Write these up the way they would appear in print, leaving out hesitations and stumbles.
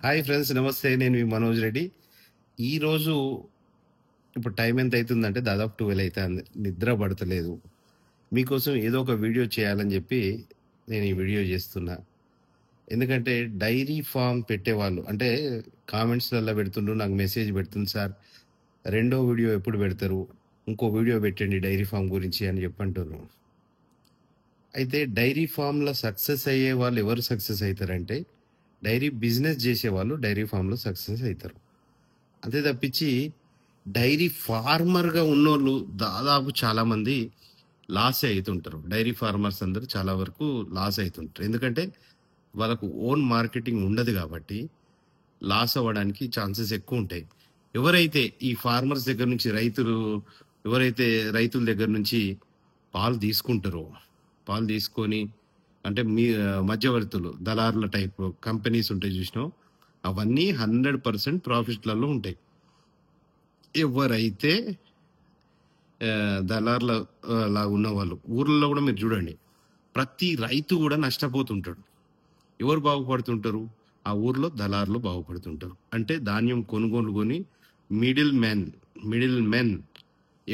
Hi friends, నమస్తే. నేను మీ మనోజ్ రెడ్డి. ఈరోజు ఇప్పుడు టైం ఎంత అవుతుందంటే దాదాపు 12 అవుతుంది. నిద్ర పడతలేదు. మీకోసం ఏదో ఒక వీడియో చేయాలని చెప్పి నేను ఈ వీడియో చేస్తున్నా. ఎందుకంటే డైరీ ఫామ్ పెట్టేవాళ్ళు అంటే కామెంట్స్లలో పెడుతుండ్రు, నాకు మెసేజ్ పెడుతుంది, సార్ రెండో వీడియో ఎప్పుడు పెడతారు, ఇంకో వీడియో పెట్టండి డైరీ ఫామ్ గురించి అని చెప్పంటున్నారు. అయితే డైరీ ఫామ్లో సక్సెస్ అయ్యే వాళ్ళు ఎవరు సక్సెస్ అవుతారంటే డైరీ బిజినెస్ చేసేవాళ్ళు డైరీ ఫామ్లో సక్సెస్ అవుతారు. అంతే తప్పించి డైరీ ఫార్మర్గా ఉన్నోళ్ళు దాదాపు చాలామంది లాస్ అవుతుంటారు. డైరీ ఫార్మర్స్ అందరూ చాలా వరకు లాస్ అవుతుంటారు. ఎందుకంటే వాళ్ళకు ఓన్ మార్కెటింగ్ ఉండదు కాబట్టి లాస్ అవ్వడానికి ఛాన్సెస్ ఎక్కువ ఉంటాయి. ఎవరైతే ఈ ఫార్మర్స్ దగ్గర నుంచి ఎవరైతే రైతుల దగ్గర నుంచి పాలు తీసుకుంటారో, పాలు తీసుకొని అంటే మధ్యవర్తులు దళారుల టైప్ కంపెనీస్ ఉంటాయి చూసినాం, అవన్నీ 100% ప్రాఫిట్లలో ఉంటాయి. ఎవరైతే దళారుల లాగా ఉన్న వాళ్ళు ఊర్లలో కూడా మీరు చూడండి, ప్రతి రైతు కూడా నష్టపోతుంటాడు. ఎవరు బాగుపడుతుంటారు? ఆ ఊర్లో దళారులు బాగుపడుతుంటారు. అంటే ధాన్యం కొనుగోలు కొని మిడిల్ మెన్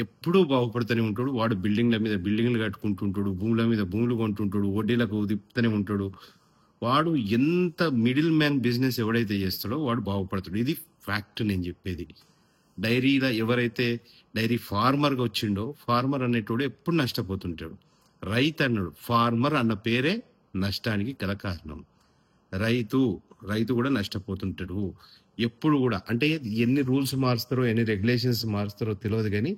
ఎప్పుడూ బాగుపడుతూనే ఉంటాడు. వాడు బిల్డింగ్ల మీద బిల్డింగ్లు కట్టుకుంటుంటాడు, భూముల మీద భూములు కొంటుంటాడు, వడ్డీలకు తిప్పుతూనే ఉంటాడు. వాడు ఎంత మిడిల్ మ్యాన్ బిజినెస్ ఎవడైతే చేస్తాడో వాడు బాగుపడతాడు. ఇది ఫ్యాక్ట్ నేను చెప్పేది. డైరీలో ఎవరైతే డైరీ ఫార్మర్గా వచ్చిండో, ఫార్మర్ అనేటోడు ఎప్పుడు నష్టపోతుంటాడు. రైతు అన్నాడు, ఫార్మర్ అన్న పేరే నష్టానికి గల కారణం. రైతు కూడా నష్టపోతుంటాడు ఎప్పుడు కూడా. అంటే ఎన్ని రూల్స్ మారుస్తారో, ఎన్ని రెగ్యులేషన్స్ మారుస్తారో తెలియదు, కానీ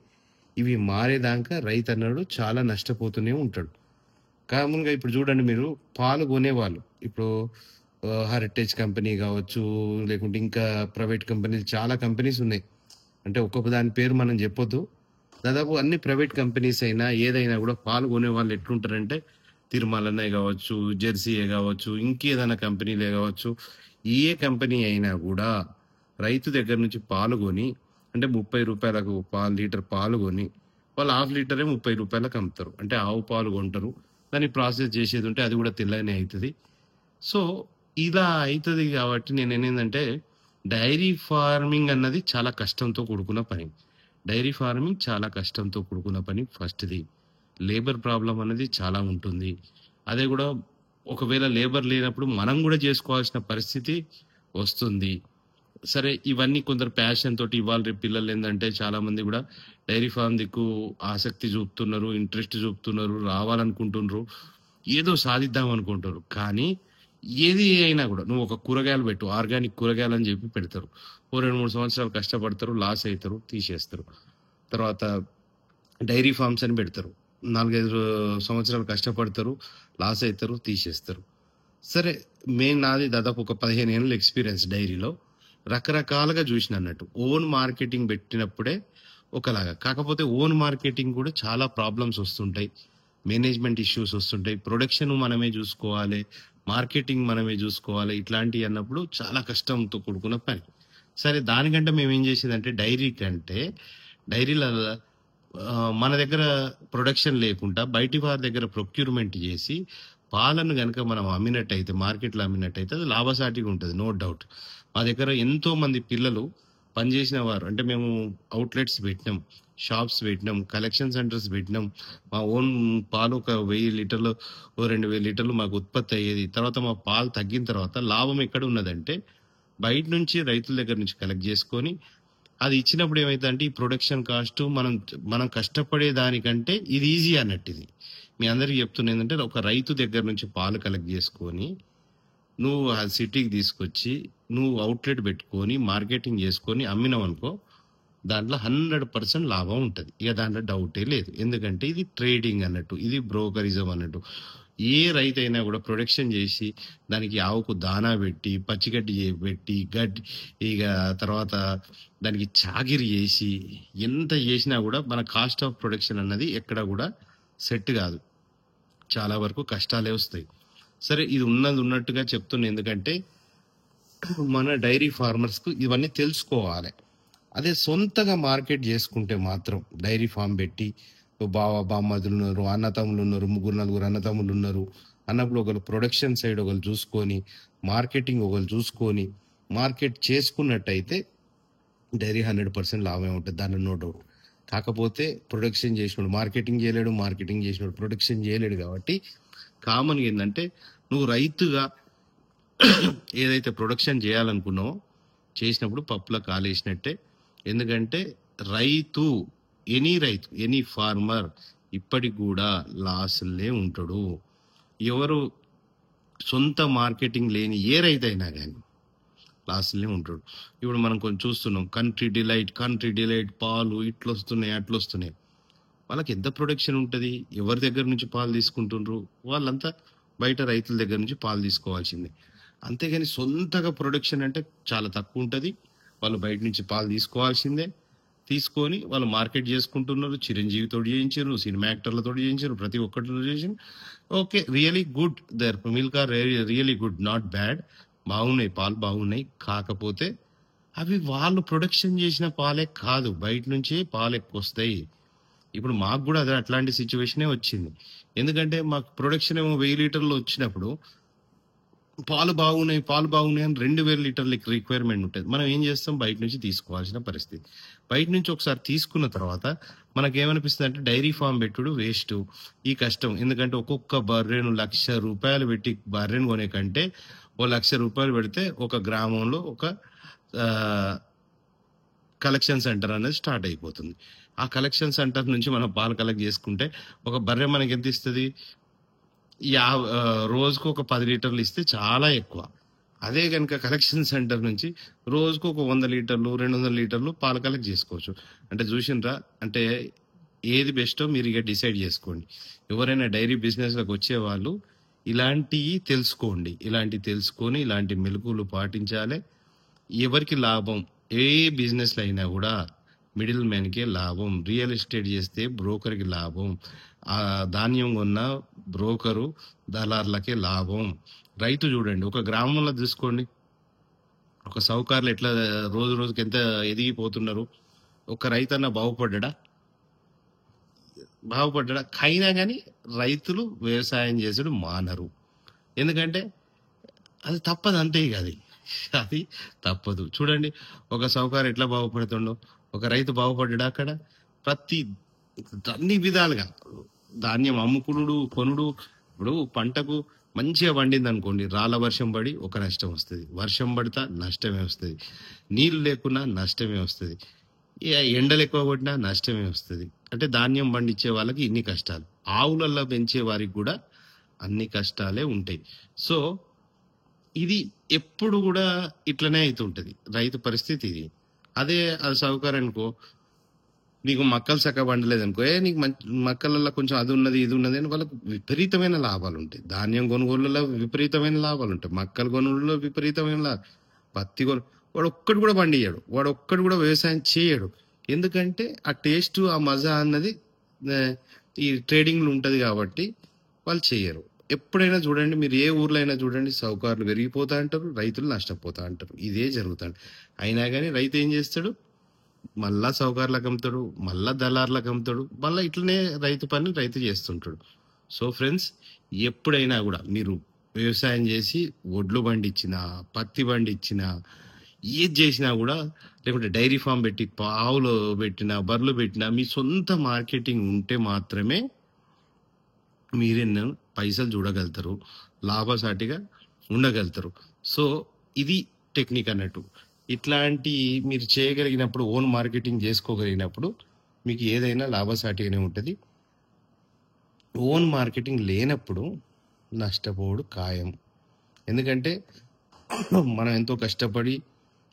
ఇవి మారేదాకా రైతు అన్నాడు చాలా నష్టపోతూనే ఉంటాడు. కామన్గా ఇప్పుడు చూడండి, మీరు పాలు కొనేవాళ్ళు ఇప్పుడు హెరిటేజ్ కంపెనీ కావచ్చు, లేకుంటే ఇంకా ప్రైవేట్ కంపెనీలు, చాలా కంపెనీస్ ఉన్నాయి. అంటే ఒక్కొక్క దాని పేరు మనం చెప్పొద్దు. దాదాపు అన్ని ప్రైవేట్ కంపెనీస్ అయినా ఏదైనా కూడా పాలు కొనే వాళ్ళు ఎట్లుంటారంటే తిరుమలనే కావచ్చు, జెర్సీయే కావచ్చు, ఇంకేదైనా కంపెనీలే కావచ్చు, ఏ కంపెనీ అయినా కూడా రైతు దగ్గర నుంచి పాలు కొని అంటే 30 రూపాయలకు లీటర్ పాలు కొని వాళ్ళు హాఫ్ లీటరే 30 రూపాయలకు అమ్ముతారు. అంటే ఆవు పాలు కొంటారు, దాన్ని ప్రాసెస్ చేసేది ఉంటే అది కూడా తెల్లనే అవుతుంది. సో ఇలా అవుతుంది కాబట్టి నేనేంటంటే డైరీ ఫార్మింగ్ అన్నది చాలా కష్టంతో కూడుకున్న పని. డైరీ ఫార్మింగ్ చాలా కష్టంతో కూడుకున్న పని. ఫస్ట్ది లేబర్ ప్రాబ్లం అనేది చాలా ఉంటుంది. అదే కూడా ఒకవేళ లేబర్ లేనప్పుడు మనం కూడా చేసుకోవాల్సిన పరిస్థితి వస్తుంది. సరే, ఇవన్నీ కొందరు ప్యాషన్ తోటి ఇవాళ రేపు పిల్లలు ఏంటంటే చాలా మంది కూడా డైరీ ఫార్మ్ దిక్కు ఆసక్తి చూపుతున్నారు, ఇంట్రెస్ట్ చూపుతున్నారు, రావాలనుకుంటున్నారు, ఏదో సాధిద్దాం అనుకుంటారు. కానీ ఏది అయినా కూడా నువ్వు ఒక కూరగాయలు పెట్టు, ఆర్గానిక్ కూరగాయలు అని చెప్పి పెడతారు. 2-3 సంవత్సరాలు కష్టపడతారు, లాస్ అవుతారు, తీసేస్తారు. తర్వాత డైరీ ఫార్మ్స్ అని పెడతారు, 4-5 సంవత్సరాలు కష్టపడతారు, లాస్ అవుతారు, తీసేస్తారు. సరే, నాది దాదాపు ఒక 15 ఏళ్ళ ఎక్స్పీరియన్స్ డైరీలో. రకరకాలుగా చూసిన అన్నట్టు. ఓన్ మార్కెటింగ్ పెట్టినప్పుడే ఒకలాగా, కాకపోతే ఓన్ మార్కెటింగ్ కూడా చాలా ప్రాబ్లమ్స్ వస్తుంటాయి, మేనేజ్మెంట్ ఇష్యూస్ వస్తుంటాయి, ప్రొడక్షన్ మనమే చూసుకోవాలి, మార్కెటింగ్ మనమే చూసుకోవాలి. ఇట్లాంటివి అన్నప్పుడు చాలా కష్టంతో కూడుకున్న పని. సరే, దానికంటే మేము ఏం చేసేదంటే డైరీల మన దగ్గర ప్రొడక్షన్ లేకుండా బయటి వారి దగ్గర ప్రొక్యూర్మెంట్ చేసి పాలను కనుక మనం అమ్మినట్టయితే, మార్కెట్లో అమ్మినట్టయితే అది లాభసాటిగా ఉంటుంది, నో డౌట్. మా దగ్గర ఎంతో మంది పిల్లలు పనిచేసిన వారు, అంటే మేము అవుట్లెట్స్ పెట్టినాం, షాప్స్ పెట్టినాం, కలెక్షన్ సెంటర్స్ పెట్టినాం. మా ఓన్ పాలు ఒక 1000 లీటర్లు 2000 లీటర్లు మాకు ఉత్పత్తి అయ్యేది. తర్వాత మా పాలు తగ్గిన తర్వాత లాభం ఎక్కడ ఉన్నదంటే బయట నుంచి రైతుల దగ్గర నుంచి కలెక్ట్ చేసుకొని అది ఇచ్చినప్పుడు ఏమైతుందంటే ఈ ప్రొడక్షన్ కాస్ట్ మనం కష్టపడే దానికంటే ఇది ఈజీ అన్నట్టు. ఇది మీ అందరికి చెప్తున్నా, ఏంటంటే ఒక రైతు దగ్గర నుంచి పాలు కలెక్ట్ చేసుకొని నువ్వు ఆ సిటీకి తీసుకొచ్చి నువ్వు అవుట్లెట్ పెట్టుకొని మార్కెటింగ్ చేసుకొని అమ్మినావు అనుకో, దాంట్లో 100% లాభం ఉంటుంది. ఇక దాంట్లో డౌటే లేదు. ఎందుకంటే ఇది ట్రేడింగ్ అన్నట్టు, ఇది బ్రోకరిజం అన్నట్టు. ఏ రైతు అయినా కూడా ప్రొడక్షన్ చేసి దానికి ఆవుకు దానా పెట్టి, పచ్చిగడ్డి పెట్టి, ఇక తర్వాత దానికి చాకిరి చేసి ఎంత చేసినా కూడా మన కాస్ట్ ఆఫ్ ప్రొడక్షన్ అన్నది ఎక్కడ కూడా సెట్ కాదు. చాలా వరకు కష్టాలే వస్తాయి. సరే, ఇది ఉన్నట్టుగా చెప్తున్నా, ఎందుకంటే మన డైరీ ఫార్మర్స్కు ఇవన్నీ తెలుసుకోవాలి. అదే సొంతగా మార్కెట్ చేసుకుంటే మాత్రం డైరీ ఫామ్ పెట్టి బామ్మదులు ఉన్నారు, అన్నతమ్ములు ఉన్నారు, 3-4 అన్నతమ్ములు ఉన్నారు అన్నప్పుడు ఒకరు ప్రొడక్షన్ సైడ్ ఒకరు చూసుకొని, మార్కెటింగ్ ఒకరు చూసుకొని మార్కెట్ చేసుకున్నట్టయితే డైరీ 100% లాభమే ఉంటుంది, దాంట్లో నో డౌట్. కాకపోతే ప్రొడక్షన్ చేసినోడు మార్కెటింగ్ చేయలేడు, మార్కెటింగ్ చేసినోడు ప్రొడక్షన్ చేయలేడు. కాబట్టి కామన్గా ఏంటంటే నువ్వు రైతుగా ఏదైతే ప్రొడక్షన్ చేయాలనుకున్నావో చేసినప్పుడు పప్పుల కాలేసినట్టే. ఎందుకంటే రైతు ఎనీ ఫార్మర్ ఇప్పటికి కూడా లాస్లే ఉంటాడు. ఎవరు సొంత మార్కెటింగ్ లేని ఏ రైతు అయినా కానీ లాస్ట్లే ఉంటాడు. ఇప్పుడు మనం కొంచెం చూస్తున్నాం, కంట్రీ డిలైట్ పాలు ఇట్లొస్తున్నాయి అట్లొస్తున్నాయి. వాళ్ళకి ఎంత ప్రొడక్షన్ ఉంటుంది, ఎవరి దగ్గర నుంచి పాలు తీసుకుంటుండ్రు, వాళ్ళంతా బయట రైతుల దగ్గర నుంచి పాలు తీసుకోవాల్సిందే. అంతేగాని సొంతగా ప్రొడక్షన్ అంటే చాలా తక్కువ ఉంటుంది. వాళ్ళు బయట నుంచి పాలు తీసుకోవాల్సిందే. తీసుకొని వాళ్ళు మార్కెట్ చేసుకుంటున్నారు. చిరంజీవితో చేయించారు, సినిమా యాక్టర్లతో చేయించారు, ప్రతి ఒక్కటితో చేసిండు. Okay, really good, their milk are really good, not bad, బాగున్నాయి, పాలు బాగున్నాయి. కాకపోతే అవి వాళ్ళు ప్రొడక్షన్ చేసిన పాలే కాదు, బయట నుంచి పాలు ఎక్కువ వస్తాయి. ఇప్పుడు మాకు కూడా అదే అట్లాంటి సిచ్యువేషనే వచ్చింది. ఎందుకంటే మాకు ప్రొడక్షన్ ఏమో 1000 లీటర్లు వచ్చినప్పుడు పాలు బాగున్నాయి అని 2000 లీటర్లకి రిక్వైర్మెంట్ ఉంటుంది. మనం ఏం చేస్తాం, బయట నుంచి తీసుకోవాల్సిన పరిస్థితి. బయట నుంచి ఒకసారి తీసుకున్న తర్వాత మనకేమనిపిస్తుంది అంటే డైరీ ఫామ్ పెట్టుడు వేస్ట్, ఈ కష్టం. ఎందుకంటే ఒక్కొక్క బర్రెను ₹1,00,000 పెట్టి బర్రెను కొనే కంటే ₹1,00,000 పెడితే ఒక గ్రామంలో ఒక కలెక్షన్ సెంటర్ అనేది స్టార్ట్ అయిపోతుంది. ఆ కలెక్షన్ సెంటర్ నుంచి మనం పాలు కలెక్ట్ చేసుకుంటే ఒక బర్రె మనకి ఎంత ఇస్తుంది, రోజుకు ఒక 10 లీటర్లు ఇస్తే చాలా ఎక్కువ. అదే కనుక కలెక్షన్ సెంటర్ నుంచి రోజుకు ఒక 100 లీటర్లు 200 లీటర్లు పాలు కలెక్ట్ చేసుకోవచ్చు. అంటే చూసిండ్రా, అంటే ఏది బెస్టో మీరు ఇక డిసైడ్ చేసుకోండి. ఎవరైనా డైరీ బిజినెస్లోకి వచ్చే వాళ్ళు ఇలాంటివి తెలుసుకోండి, ఇలాంటివి తెలుసుకొని ఇలాంటి మెలకువలు పాటించాలి. ఎవరికి లాభం, ఏ బిజినెస్లో అయినా కూడా మిడిల్ మ్యాన్కే లాభం. రియల్ ఎస్టేట్ చేస్తే బ్రోకర్కి లాభం, ఆ ధాన్యం కొన్న బ్రోకరు దళార్లకే లాభం. రైతు చూడండి, ఒక గ్రామంలో చూసుకోండి, ఒక సౌకర్యాలు ఎట్లా రోజు రోజుకి ఎంత ఎదిగిపోతున్నారు. ఒక రైతన్న బాగుపడ్డా అయినా కానీ రైతులు వ్యవసాయం చేసుడు మానరు. ఎందుకంటే అది తప్పదు, అంతే. అది తప్పదు. చూడండి, ఒక సౌకర్యం ఎట్లా బాగుపడుతుండో, ఒక రైతు బాగుపడ్డా అక్కడ ప్రతి అన్ని విధాలుగా ధాన్యం అమ్ముకునుడు కొనుడు. ఇప్పుడు పంటకు మంచిగా పండింది అనుకోండి, రాళ్ళ వర్షం పడి ఒక నష్టం వస్తుంది, వర్షం పడితే నష్టమే వస్తుంది, నీళ్ళు లేకున్నా నష్టమే వస్తుంది, ఎండలు ఎక్కువ కొట్టినా నష్టమే వస్తుంది. అంటే ధాన్యం పండించే వాళ్ళకి ఇన్ని కష్టాలు, ఆవులల్లో పెంచే వారికి కూడా అన్ని కష్టాలే ఉంటాయి. సో ఇది ఎప్పుడు కూడా ఇట్లనే అవుతుంటది రైతు పరిస్థితి ఇది. అదే అది సౌకర్యం అనుకో, నీకు మక్కలు చక్క పండలేదు అనుకో, నీకు మక్కలలో కొంచెం అది ఉన్నది ఇది ఉన్నది అని వాళ్ళకు విపరీతమైన లాభాలు ఉంటాయి. ధాన్యం కొనుగోలులో విపరీతమైన లాభాలు ఉంటాయి, మక్కలు కొనుగోలులో విపరీతమైన లాభం. పత్తి వాడు ఒక్కడు కూడా పండియ్యాడు, వాడు ఒక్కడు కూడా వ్యవసాయం చేయడు. ఎందుకంటే ఆ టేస్ట్ ఆ మజా అన్నది ఈ ట్రేడింగ్లు ఉంటుంది కాబట్టి వాళ్ళు చేయరు. ఎప్పుడైనా చూడండి, మీరు ఏ ఊర్లో అయినా చూడండి, సౌకర్యాలు పెరిగిపోతా అంటారు, రైతులు నష్టపోతా అంటారు, ఇదే జరుగుతుంది. అయినా కానీ రైతు ఏం చేస్తాడు, మళ్ళా సౌకర్యాలకు అమ్ముతాడు, మళ్ళా దళార్లకు అమ్ముతాడు, మళ్ళీ ఇట్లనే రైతు పని రైతు చేస్తుంటాడు. సో ఫ్రెండ్స్, ఎప్పుడైనా కూడా మీరు వ్యవసాయం చేసి ఒడ్లు పండించినా, పత్తి పండించినా, ఏది చేసినా కూడా, లేకుంటే డైరీ ఫామ్ పెట్టి ఆవులు పెట్టినా, బర్రెలు పెట్టినా, మీ సొంత మార్కెటింగ్ ఉంటే మాత్రమే మీరెన్నో పైసలు చూడగలుగుతారు, లాభసాటిగా ఉండగలుగుతారు. సో ఇది టెక్నిక్ అన్నట్టు. ఇట్లాంటి మీరు చేయగలిగినప్పుడు, ఓన్ మార్కెటింగ్ చేసుకోగలిగినప్పుడు మీకు ఏదైనా లాభసాటిగానే ఉంటుంది. ఓన్ మార్కెటింగ్ లేనప్పుడు నష్టపోవడు ఖాయం. ఎందుకంటే మనం ఎంతో కష్టపడి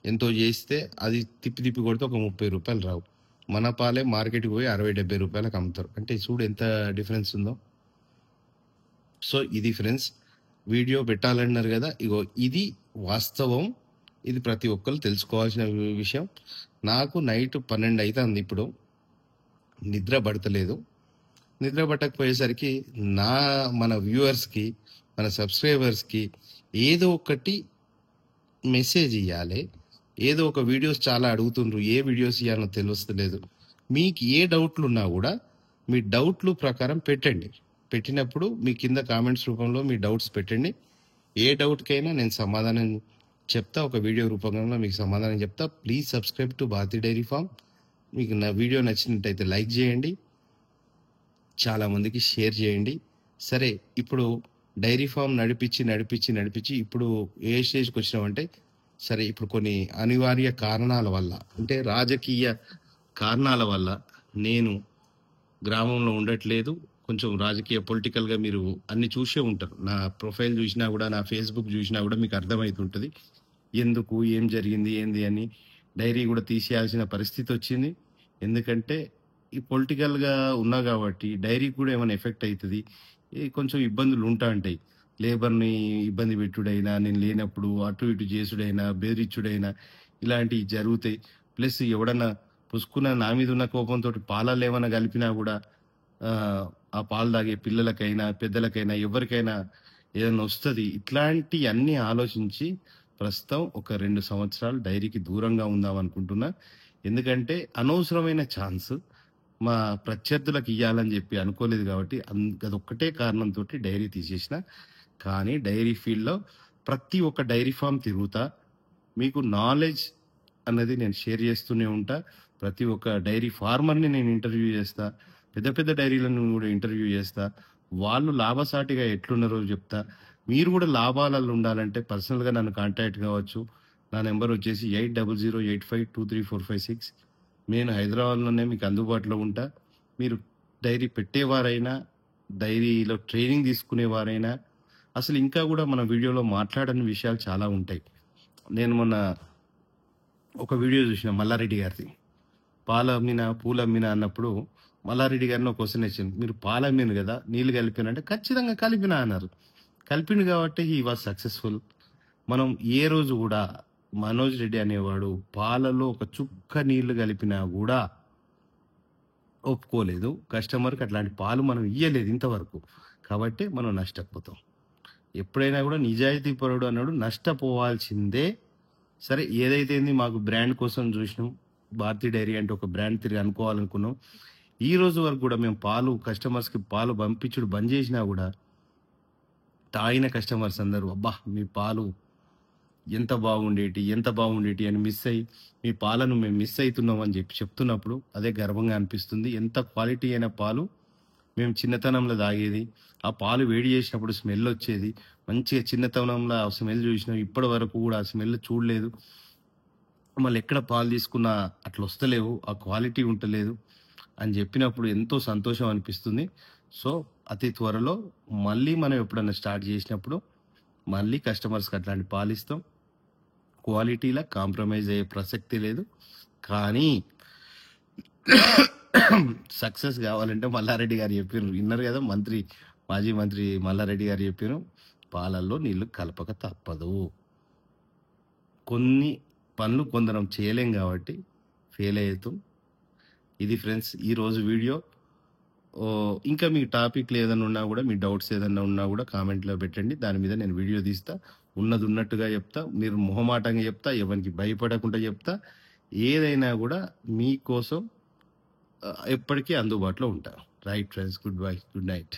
ఎంతో చేస్తే అది తిప్పి కొడితే ఒక ₹30 రావు. మన పాలే మార్కెట్కి పోయి ₹60-70 అమ్ముతారు. అంటే చూడు ఎంత డిఫరెన్స్ ఉందో. సో ఇది ఫ్రెండ్స్, వీడియో పెట్టాలన్నారు కదా, ఇగో ఇది వాస్తవం, ఇది ప్రతి ఒక్కరు తెలుసుకోవాల్సిన విషయం. నాకు నైట్ 12 అవుతుంది, ఇప్పుడు నిద్ర పడతలేదు. నిద్ర పట్టకపోయేసరికి మన వ్యూవర్స్కి, మన సబ్స్క్రైబర్స్కి ఏదో ఒకటి మెసేజ్ ఇవ్వాలి. ఏదో ఒక వీడియోస్ చాలా అడుగుతుండ్రు, ఏ వీడియోస్ ఇవ్వాలో తెలుస్తలేదు. మీకు ఏ డౌట్లు ఉన్నా కూడా మీ డౌట్లు ప్రకారం పెట్టండి. పెట్టినప్పుడు మీ కింద కామెంట్స్ రూపంలో మీ డౌట్స్ పెట్టండి. ఏ డౌట్కైనా నేను సమాధానం చెప్తా, ఒక వీడియో రూపకంలో మీకు సమాధానం చెప్తా. Please subscribe to Bharathi dairy farm. మీకు నా వీడియో నచ్చినట్టయితే లైక్ చేయండి, చాలామందికి షేర్ చేయండి. సరే, ఇప్పుడు డైరీ ఫామ్ నడిపించి ఇప్పుడు ఏ స్టేజ్కి వచ్చినామంటే, సరే ఇప్పుడు కొన్ని అనివార్య కారణాల వల్ల, అంటే రాజకీయ కారణాల వల్ల నేను గ్రామంలో ఉండట్లేదు. కొంచెం రాజకీయ పొలిటికల్గా మీరు అన్ని చూసే ఉంటారు. నా ప్రొఫైల్ చూసినా కూడా, నా ఫేస్బుక్ చూసినా కూడా మీకు అర్థమవుతుంటుంది ఎందుకు, ఏం జరిగింది, ఏంది అని. డైరీ కూడా తీసేయాల్సిన పరిస్థితి వచ్చింది. ఎందుకంటే ఈ పొలిటికల్గా ఉన్నా కాబట్టి డైరీ కూడా ఏమైనా ఎఫెక్ట్ అవుతుంది. కొంచెం ఇబ్బందులు ఉంటా ఉంటాయి. లేబర్ని ఇబ్బంది పెట్టుడైనా, నేను లేనప్పుడు అటు ఇటు చేసుడైనా, బెదిరించుడైనా ఇలాంటివి జరుగుతాయి. ప్లస్ ఎవడన్నా పుసుకున్న నా మీద ఉన్న కోపంతో పాలల్లో ఏమైనా కలిపినా కూడా ఆ పాలు తాగే పిల్లలకైనా పెద్దలకైనా ఎవరికైనా ఏదైనా వస్తుంది. ఇట్లాంటి అన్ని ఆలోచించి ప్రస్తుతం ఒక 2 సంవత్సరాలు డైరీకి దూరంగా ఉందాం అనుకుంటున్నా. ఎందుకంటే అనవసరమైన ఛాన్స్ మా ప్రత్యర్థులకు ఇవ్వాలని చెప్పి అనుకోలేదు కాబట్టి అదొక్కటే కారణంతో డైరీ తీసేసిన. కానీ డైరీ ఫీల్డ్లో ప్రతి ఒక్క డైరీ ఫామ్ తిరుగుతా, మీకు నాలెడ్జ్ అన్నది నేను షేర్ చేస్తూనే ఉంటా. ప్రతి ఒక్క డైరీ ఫార్మర్ని నేను ఇంటర్వ్యూ చేస్తా, పెద్ద పెద్ద డైరీలను కూడా ఇంటర్వ్యూ చేస్తా. వాళ్ళు లాభసాటిగా ఎట్లున్నారో చెప్తా. మీరు కూడా లాభాలలో ఉండాలంటే పర్సనల్గా నన్ను కాంటాక్ట్ కావచ్చు. నా నెంబర్ వచ్చేసి 8008523456. నేను హైదరాబాద్లోనే మీకు అందుబాటులో ఉంటా. మీరు డైరీ పెట్టేవారైనా, డైరీలో ట్రైనింగ్ తీసుకునేవారైనా, అసలు ఇంకా కూడా మన వీడియోలో మాట్లాడని విషయాలు చాలా ఉంటాయి. నేను మొన్న ఒక వీడియో చూసిన మల్లారెడ్డి గారిది, పాలు అమ్మినా పూలు అమ్మినా అన్నప్పుడు మల్లారెడ్డి గారిని ఒక క్వశ్చన్ ఇచ్చింది, మీరు పాలు అమ్మిను కదా, నీళ్ళు కలిపినంటే ఖచ్చితంగా కలిపినా అన్నారు. కలిపిండు కాబట్టి హీ వాజ్ సక్సెస్ఫుల్. మనం ఏ రోజు కూడా మనోజ్ రెడ్డి అనేవాడు పాలలో ఒక చుక్క నీళ్లు కలిపినా కూడా ఒప్పుకోలేదు. కస్టమర్కి అట్లాంటి పాలు మనం ఇయ్యలేదు ఇంతవరకు. కాబట్టి మనం నష్టపోతాం. ఎప్పుడైనా కూడా నిజాయితీ పరుడు అన్నాడు నష్టపోవాల్సిందే. సరే, ఏదైతే మాకు బ్రాండ్ కోసం చూసినాం, భారతీ డైరీ అంటే ఒక బ్రాండ్ తిరిగి అనుకోవాలనుకున్నాం. ఈ రోజు వరకు కూడా మేము కస్టమర్స్కి పాలు పంపించుడు బంద్ చేసినా కూడా తాగిన కస్టమర్స్ అందరూ అబ్బా మీ పాలు ఎంత బాగుండేటి అని మిస్ అయ్యి, మీ పాలను మేము మిస్ అవుతున్నాం అని చెప్పి చెప్తున్నప్పుడు అదే గర్వంగా అనిపిస్తుంది. ఎంత క్వాలిటీ అయిన పాలు మేము చిన్నతనంలో తాగేది, ఆ పాలు వేడి చేసినప్పుడు స్మెల్ వచ్చేది, మంచిగా చిన్నతనంలో ఆ స్మెల్ చూసినాం. ఇప్పటి వరకు కూడా ఆ స్మెల్ చూడలేదు. మళ్ళీ ఎక్కడ పాలు తీసుకున్నా అట్లా వస్తలేవు, ఆ క్వాలిటీ ఉండలేదు అని చెప్పినప్పుడు ఎంతో సంతోషం అనిపిస్తుంది. సో అతి త్వరలో మళ్ళీ మనం ఎప్పుడన్నా స్టార్ట్ చేసినప్పుడు మళ్ళీ కస్టమర్స్కి అట్లాంటి పాలు ఇస్తాం. క్వాలిటీలో కాంప్రమైజ్ అయ్యే ప్రసక్తి లేదు. కానీ సక్సెస్ కావాలంటే మల్లారెడ్డి గారు చెప్పారు, విన్నారు కదా, మాజీ మంత్రి మల్లారెడ్డి గారు చెప్పారు, పాలల్లో నీళ్లు కలపక తప్పదు. కొన్ని పనులు కొందరం చేయలేం కాబట్టి ఫెయిల్ అవుతాం. ఇది ఫ్రెండ్స్ ఈరోజు వీడియో. ఇంకా మీ టాపిక్లు ఏదైనా ఉన్నా కూడా, మీ డౌట్స్ ఏదైనా ఉన్నా కూడా కామెంట్లో పెట్టండి. దాని మీద నేను వీడియో తీస్తా, ఉన్నది ఉన్నట్టుగా చెప్తా, మీరు మొహమాటంగా చెప్తా, ఎవరికి భయపడకుండా చెప్తా. ఏదైనా కూడా మీకోసం ఎప్పటికీ అందుబాటులో ఉంటా. Right friends, good bye, good night.